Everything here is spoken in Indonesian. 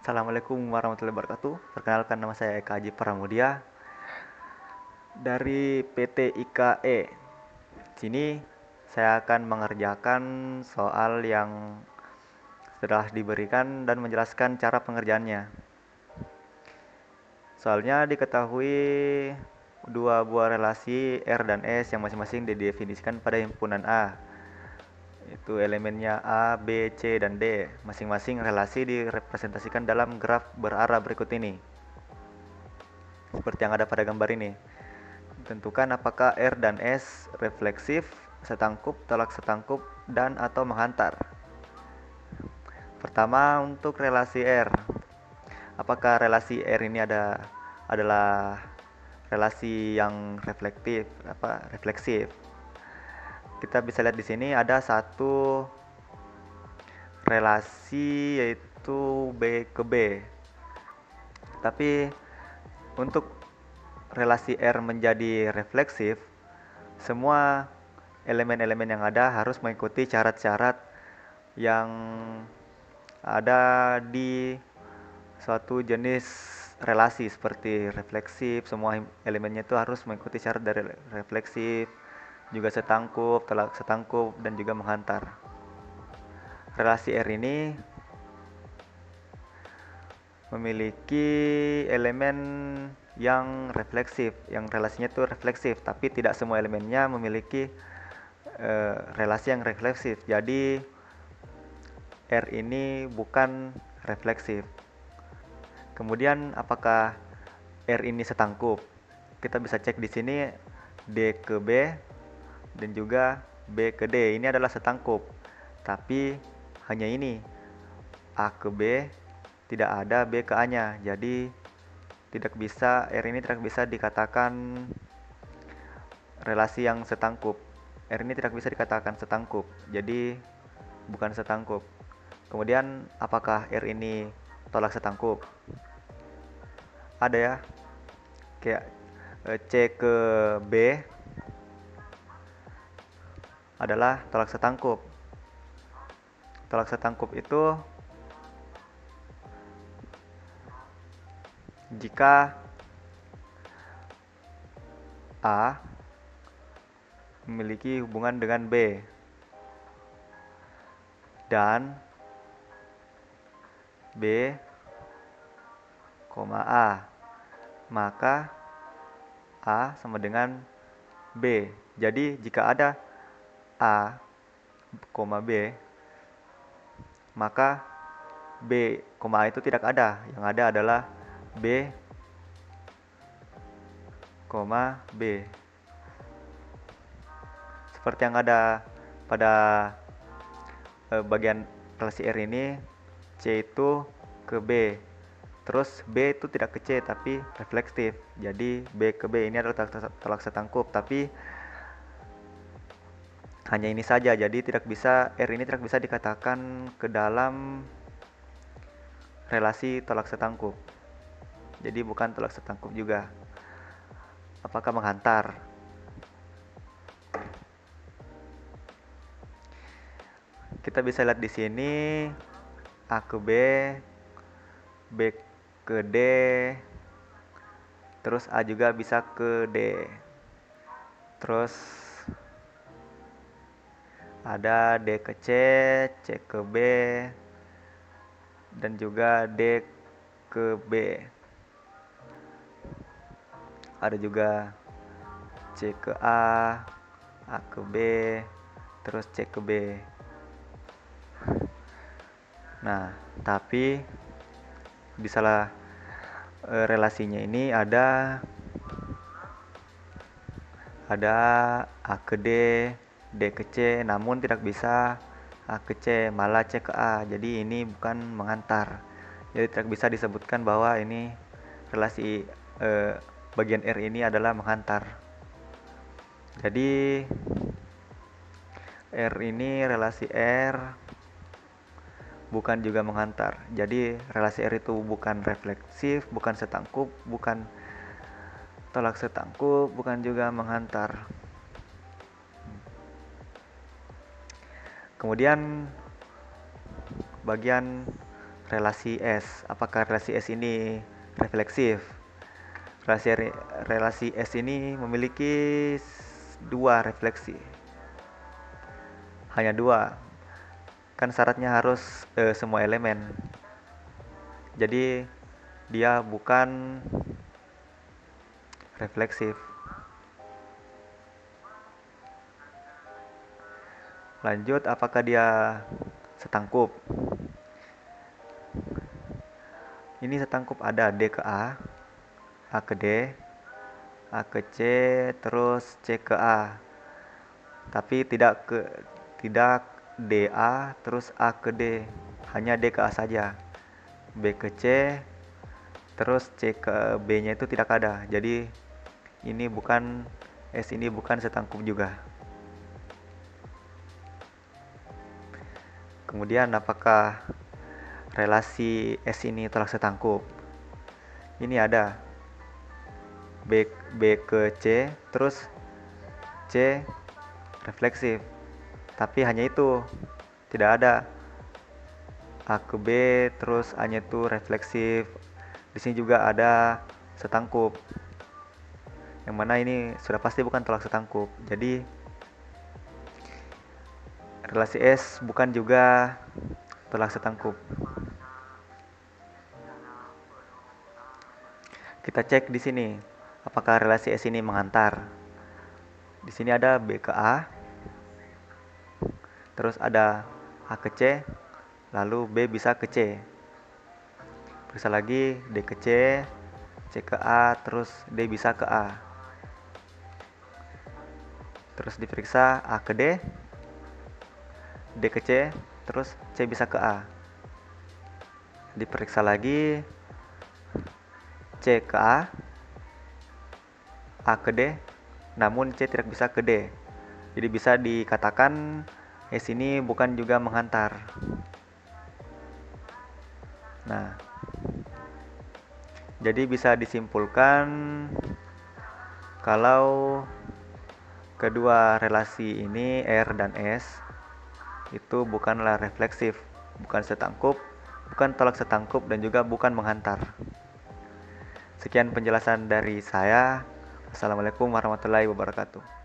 Assalamualaikum warahmatullahi wabarakatuh. Perkenalkan, nama saya Eka Haji Pramudia dari PT IKE. Sini saya akan mengerjakan soal yang telah diberikan dan menjelaskan cara pengerjaannya. Soalnya diketahui dua buah relasi R dan S yang masing-masing didefinisikan pada himpunan A. Itu elemennya A, B, C, dan D. Masing-masing relasi direpresentasikan dalam graf berarah berikut ini. Seperti yang ada pada gambar ini. Tentukan apakah R dan S refleksif, setangkup, tolak setangkup, dan atau menghantar. Pertama, untuk relasi R. Apakah relasi R ini adalah relasi yang refleksif? Kita bisa lihat di sini ada satu relasi yaitu B ke B. Tapi untuk relasi R menjadi refleksif, semua elemen-elemen yang ada harus mengikuti syarat-syarat yang ada di suatu jenis relasi seperti refleksif. Semua elemennya itu harus mengikuti syarat dari refleksif, juga setangkup, tolak setangkup, dan juga menghantar. Relasi R ini memiliki elemen yang refleksif, yang relasinya itu refleksif, tapi tidak semua elemennya memiliki relasi yang refleksif. Jadi R ini bukan refleksif. Kemudian apakah R ini setangkup? Kita bisa cek di sini D ke B dan juga B ke D. Ini adalah setangkup. Tapi hanya ini A ke B, tidak ada B ke A-nya. Jadi R ini tidak bisa dikatakan relasi yang setangkup. R ini tidak bisa dikatakan setangkup. Jadi bukan setangkup. Kemudian apakah R ini tolak setangkup? Ada ya. Kayak C ke B adalah tolak setangkup. Tolak setangkup itu jika A memiliki hubungan dengan B dan B, A, maka A sama dengan B. Jadi jika ada A, B, maka B, A itu tidak ada. Yang ada adalah B, B. Seperti yang ada pada bagian relasi R ini, C itu ke B. Terus B itu tidak ke C tapi refleksif. Jadi B ke B ini adalah tolak setangkup, tapi hanya ini saja. Jadi R ini tidak bisa dikatakan ke dalam relasi tolak setangkup. Jadi bukan tolak setangkup juga. Apakah menghantar? Kita bisa lihat di sini A ke B, B ke D, terus A juga bisa ke D. Terus ada D ke C, C ke B, dan juga D ke B. Ada juga C ke A ke B, terus C ke B. Nah, tapi di salah relasinya ini ada A ke D, D ke C, namun tidak bisa A ke C, malah C ke A. Jadi ini bukan menghantar. Jadi tidak bisa disebutkan bahwa ini relasi bagian R ini adalah menghantar. Jadi R ini relasi R bukan juga menghantar. Jadi relasi R itu bukan refleksif, bukan setangkup, bukan tolak setangkup, bukan juga menghantar. Kemudian bagian relasi S. Apakah relasi S ini refleksif? Relasi S ini memiliki dua refleksi. Hanya dua. Kan syaratnya harus semua elemen. Jadi dia bukan refleksif. Lanjut, apakah dia setangkup? Ini setangkup ada D ke A ke D, A ke C, terus C ke A. Tapi tidak DA terus A ke D, hanya D ke A saja. B ke C, terus C ke B-nya itu tidak ada. Jadi ini bukan S, ini bukan setangkup juga. Kemudian apakah relasi S ini tolak setangkup? Ini ada B ke C, terus C refleksif. Tapi hanya itu, tidak ada A ke B, terus A-nya itu refleksif. Di sini juga ada setangkup. Yang mana ini sudah pasti bukan tolak setangkup. Jadi relasi S bukan juga tolak setangkup. Kita cek di sini, apakah relasi S ini mengantar. Di sini ada B ke A, terus ada A ke C, lalu B bisa ke C. Periksa lagi D ke C, C ke A, terus D bisa ke A. Terus diperiksa A ke D, D ke C, terus C bisa ke A. Diperiksa lagi C ke A ke D, namun C tidak bisa ke D. Jadi bisa dikatakan S ini bukan juga menghantar. Nah, jadi bisa disimpulkan kalau kedua relasi ini R dan S itu bukanlah refleksif, bukan setangkup, bukan tolak setangkup, dan juga bukan menghantar. Sekian penjelasan dari saya. Assalamualaikum warahmatullahi wabarakatuh.